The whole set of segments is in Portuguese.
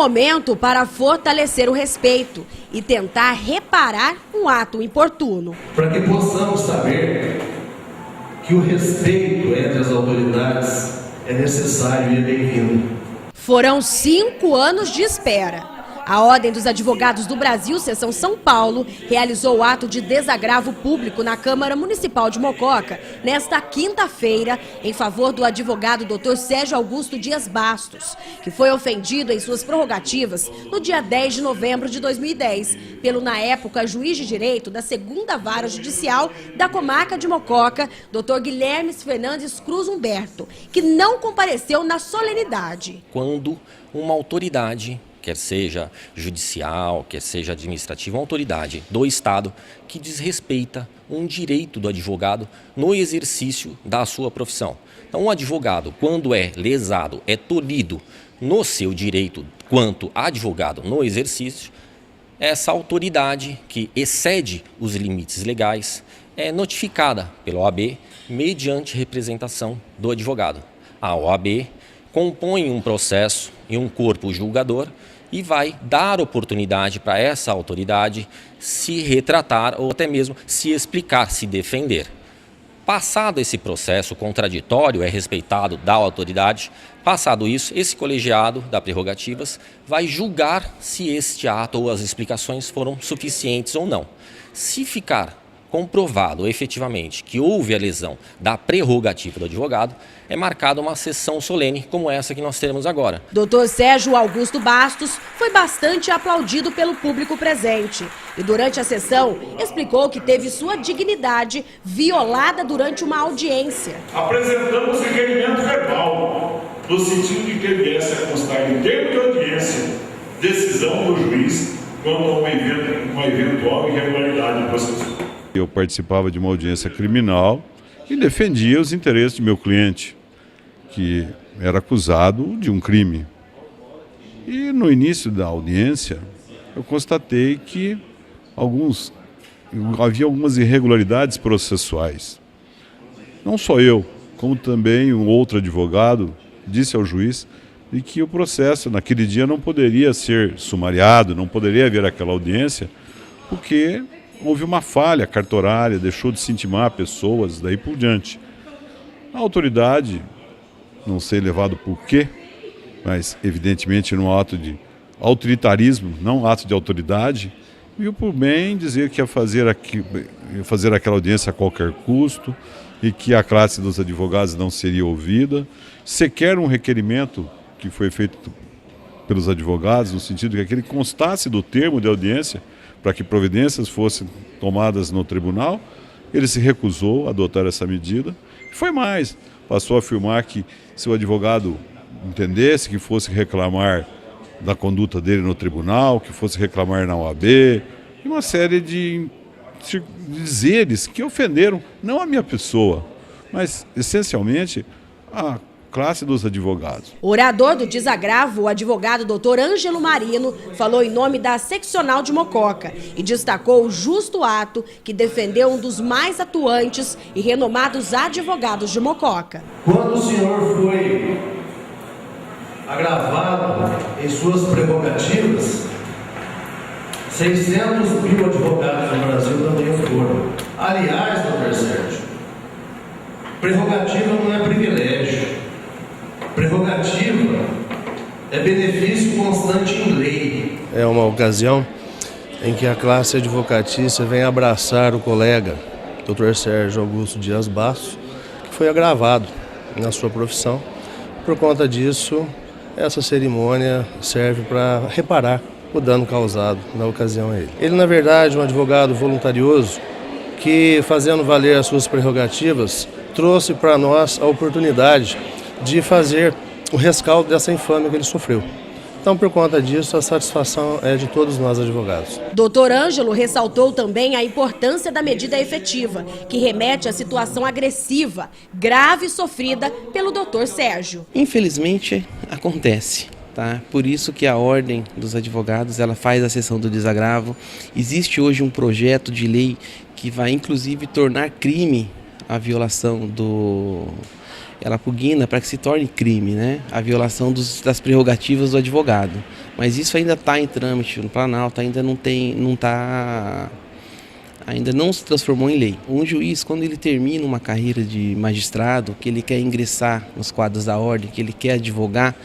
momento para fortalecer o respeito e tentar reparar um ato importuno. Para que possamos saber que o respeito entre as autoridades é necessário e é bem-vindo. Foram 5 anos de espera. A Ordem dos Advogados do Brasil, Seção São Paulo, realizou o ato de desagravo público na Câmara Municipal de Mococa nesta quinta-feira, em favor do advogado Dr. Sérgio Augusto Dias Bastos, que foi ofendido em suas prerrogativas no dia 10 de novembro de 2010, pelo, na época, juiz de direito da 2ª Vara Judicial da Comarca de Mococa, Dr. Guilherme Fernandes Cruz Humberto, que não compareceu na solenidade. Quando uma autoridade, quer seja judicial, quer seja administrativa, uma autoridade do Estado que desrespeita um direito do advogado no exercício da sua profissão. Então, um advogado, quando é lesado, é tolhido no seu direito quanto advogado no exercício, essa autoridade que excede os limites legais é notificada pela OAB mediante representação do advogado. A OAB compõe um processo e um corpo julgador e vai dar oportunidade para essa autoridade se retratar ou até mesmo se explicar, se defender. Passado esse processo contraditório, é respeitado da autoridade, passado isso, esse colegiado da prerrogativas vai julgar se este ato ou as explicações foram suficientes ou não. Se ficar comprovado efetivamente que houve a lesão da prerrogativa do advogado, é marcada uma sessão solene como essa que nós teremos agora. Dr. Sérgio Augusto Bastos foi bastante aplaudido pelo público presente e durante a sessão explicou que teve sua dignidade violada durante uma audiência. Apresentamos requerimento verbal no sentido de que viesse a constar em termo de audiência decisão do juiz quanto a uma eventual irregularidade do processo. Eu participava de uma audiência criminal e defendia os interesses de meu cliente, que era acusado de um crime. E no início da audiência, eu constatei que havia algumas irregularidades processuais. Não só eu, como também um outro advogado disse ao juiz de que o processo naquele dia não poderia ser sumariado, não poderia haver aquela audiência, porque houve uma falha cartorária, deixou de se intimar pessoas, daí por diante. A autoridade, não sei levado por quê, mas evidentemente num ato de autoritarismo, não ato de autoridade, viu por bem dizer que ia fazer aquela audiência a qualquer custo e que a classe dos advogados não seria ouvida. Sequer um requerimento que foi feito pelos advogados, no sentido que aquele constasse do termo de audiência, para que providências fossem tomadas no tribunal, ele se recusou a adotar essa medida. E foi mais, passou a afirmar que se o advogado entendesse que fosse reclamar da conduta dele no tribunal, que fosse reclamar na OAB, e uma série de dizeres que ofenderam não a minha pessoa, mas essencialmente a classe dos advogados. O orador do desagravo, o advogado Dr. Ângelo Marino, falou em nome da seccional de Mococa e destacou o justo ato que defendeu um dos mais atuantes e renomados advogados de Mococa. Quando o senhor foi agravado em suas prerrogativas, 600 mil advogados no Brasil também foram. Aliás, doutor Sérgio, prerrogativa não é privilégio. Prerrogativa é benefício constante em lei. É uma ocasião em que a classe advocatícia vem abraçar o colega, Dr. Sérgio Augusto Dias Bastos, que foi agravado na sua profissão. Por conta disso, essa cerimônia serve para reparar o dano causado na ocasião a ele. Ele, na verdade, é um advogado voluntarioso que, fazendo valer as suas prerrogativas, trouxe para nós a oportunidade de fazer o rescaldo dessa infâmia que ele sofreu. Então, por conta disso, a satisfação é de todos nós advogados. Dr. Ângelo ressaltou também a importância da medida efetiva, que remete à situação agressiva, grave sofrida pelo Dr. Sérgio. Infelizmente, acontece. Tá? Por isso que a Ordem dos Advogados ela faz a sessão do desagravo. Existe hoje um projeto de lei que vai, inclusive, tornar crime a violação ela pugna para que se torne crime, né? A violação das prerrogativas do advogado. Mas isso ainda está em trâmite no Planalto, ainda ainda não se transformou em lei. Um juiz, quando ele termina uma carreira de magistrado, que ele quer ingressar nos quadros da ordem, que ele quer advogar,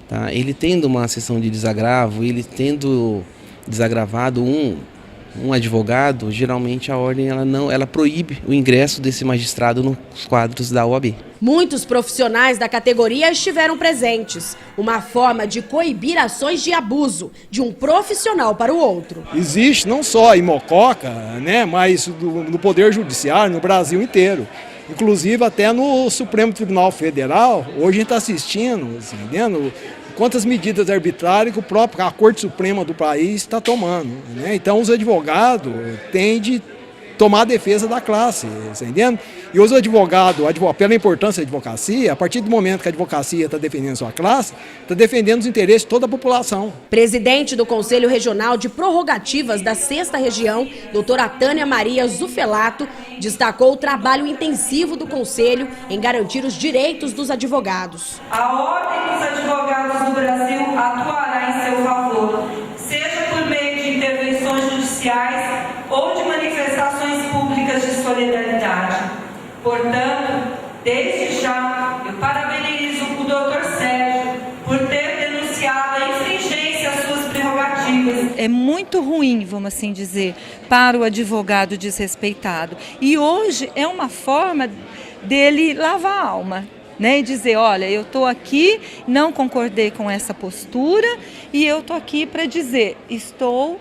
tá? Ele tendo uma sessão de desagravo, ele tendo desagravado um advogado, geralmente a ordem ela proíbe o ingresso desse magistrado nos quadros da OAB. Muitos profissionais da categoria estiveram presentes. Uma forma de coibir ações de abuso de um profissional para o outro. Existe não só em Mococa, né, mas no Poder Judiciário, no Brasil inteiro. Inclusive até no Supremo Tribunal Federal, hoje a gente está assistindo, entendendo? Quantas medidas arbitrárias que a Corte Suprema do país está tomando, né? Então os advogados têm de tomar a defesa da classe, você entende? E os advogados, pela importância da advocacia, a partir do momento que a advocacia está defendendo sua classe, está defendendo os interesses de toda a população. Presidente do Conselho Regional de Prorrogativas da 6ª Região, doutora Tânia Maria Zufelato, destacou o trabalho intensivo do Conselho em garantir os direitos dos advogados. A Ordem dos Advogados do Brasil atuará em seu favor, seja por meio de intervenções judiciais ou de manifestações públicas de solidariedade. Portanto, desde já, eu parabenizo o Dr. Sérgio por ter denunciado a infringência às suas prerrogativas. É muito ruim, vamos assim dizer, para o advogado desrespeitado. E hoje é uma forma dele lavar a alma, né? E dizer, olha, eu estou aqui, não concordei com essa postura e eu estou aqui para dizer, estou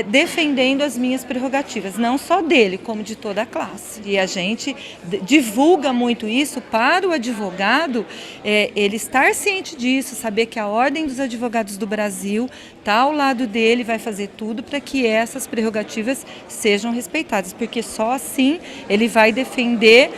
defendendo as minhas prerrogativas, não só dele, como de toda a classe. E a gente divulga muito isso para o advogado, ele estar ciente disso, saber que a Ordem dos Advogados do Brasil está ao lado dele, vai fazer tudo para que essas prerrogativas sejam respeitadas, porque só assim ele vai defender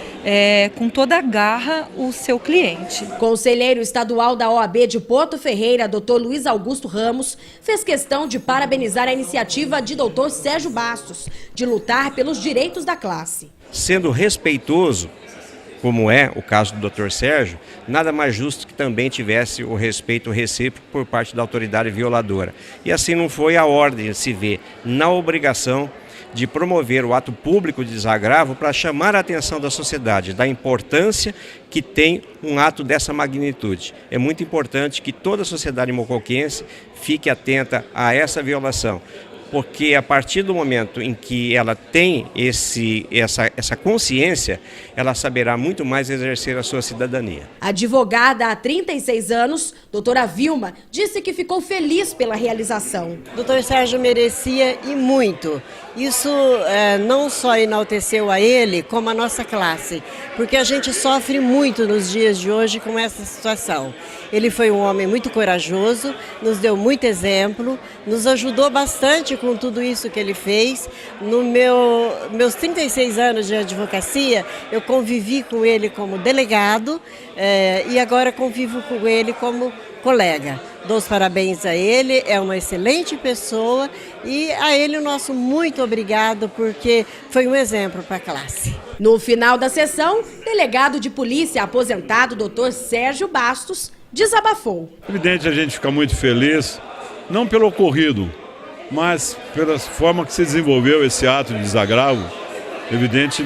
com toda a garra o seu cliente. Conselheiro estadual da OAB de Porto Ferreira, Dr. Luiz Augusto Ramos, fez questão de parabenizar a iniciativa de Dr. Sérgio Bastos, de lutar pelos direitos da classe. Sendo respeitoso, como é o caso do Dr. Sérgio, nada mais justo que também tivesse o respeito recíproco por parte da autoridade violadora. E assim não foi, a ordem se vê na obrigação de promover o ato público de desagravo para chamar a atenção da sociedade da importância que tem um ato dessa magnitude. É muito importante que toda a sociedade mocoquense fique atenta a essa violação, porque a partir do momento em que ela tem essa consciência, ela saberá muito mais exercer a sua cidadania. Advogada há 36 anos, doutora Vilma, disse que ficou feliz pela realização. Doutor Sérgio merecia e muito. Isso não só enalteceu a ele, como a nossa classe, porque a gente sofre muito nos dias de hoje com essa situação. Ele foi um homem muito corajoso, nos deu muito exemplo, nos ajudou bastante com tudo isso que ele fez. Nos meus 36 anos de advocacia, eu convivi com ele como delegado e agora convivo com ele como colega. Dou os parabéns a ele, é uma excelente pessoa e a ele o nosso muito obrigado, porque foi um exemplo para a classe. No final da sessão, delegado de polícia aposentado, Dr. Sérgio Bastos, desabafou. Evidente, a gente fica muito feliz, não pelo ocorrido, mas pela forma que se desenvolveu esse ato de desagravo, evidente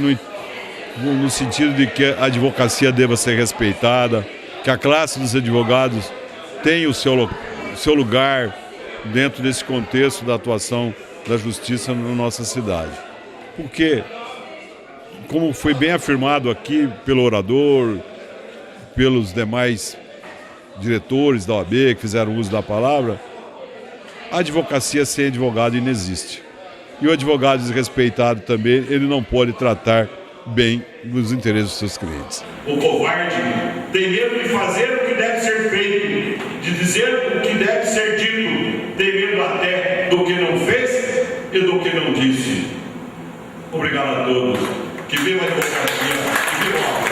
no sentido de que a advocacia deva ser respeitada, que a classe dos advogados tem o seu lugar dentro desse contexto da atuação da justiça na nossa cidade. Porque, como foi bem afirmado aqui pelo orador, pelos demais diretores da OAB que fizeram uso da palavra, a advocacia sem advogado inexiste. E o advogado desrespeitado também, ele não pode tratar bem dos interesses dos seus clientes. O covarde tem medo de fazer o que deve ser feito, de dizer o que deve ser dito, tem medo até do que não fez e do que não disse. Obrigado a todos. Que viva a democracia, que viva a